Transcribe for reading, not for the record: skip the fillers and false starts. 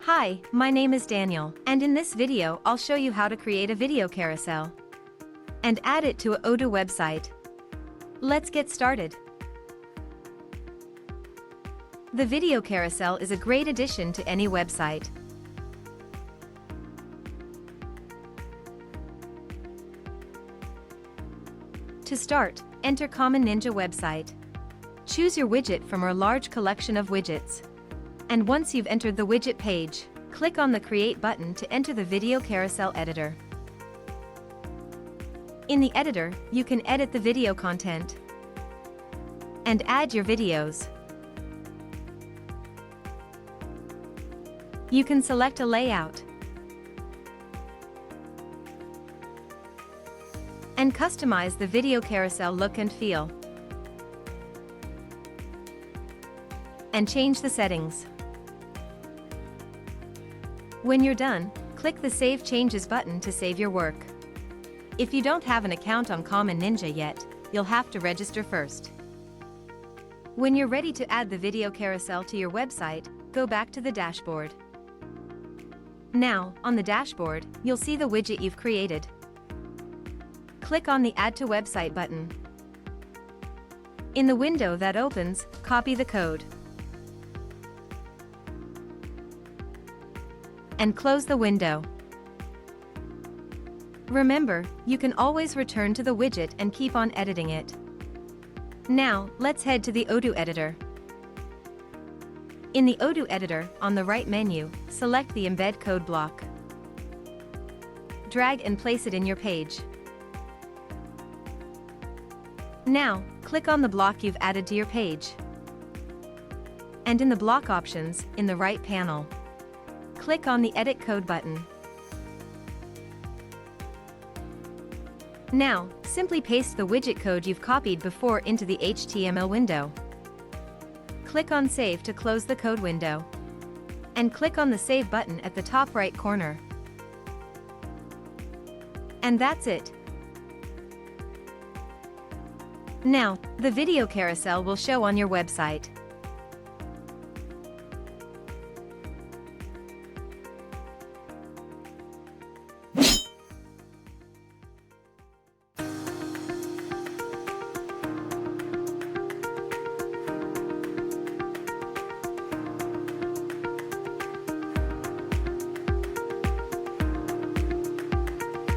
Hi, my name is Daniel, and in this video I'll show you how to create a video carousel and add it to a Odoo website. Let's get started. The video carousel is a great addition to any website. To start, enter Common Ninja website. Choose your widget from our large collection of widgets. And once you've entered the widget page, click on the Create button to enter the video carousel editor. In the editor, you can edit the video content and add your videos. You can select a layout and customize the video carousel look and feel, and change the settings. When you're done, click the Save Changes button to save your work. If you don't have an account on Common Ninja yet, you'll have to register first. When you're ready to add the video carousel to your website, go back to the dashboard. Now, on the dashboard, you'll see the widget you've created. Click on the Add to Website button. In the window that opens, copy the code and close the window. Remember, you can always return to the widget and keep on editing it. Now, let's head to the Odoo editor. In the Odoo editor, on the right menu, select the Embed Code block. Drag and place it in your page. Now, click on the block you've added to your page. And in the block options, in the right panel, click on the Edit Code button. Now, simply paste the widget code you've copied before into the HTML window. Click on Save to close the code window. And click on the Save button at the top right corner. And that's it. Now, the video carousel will show on your website.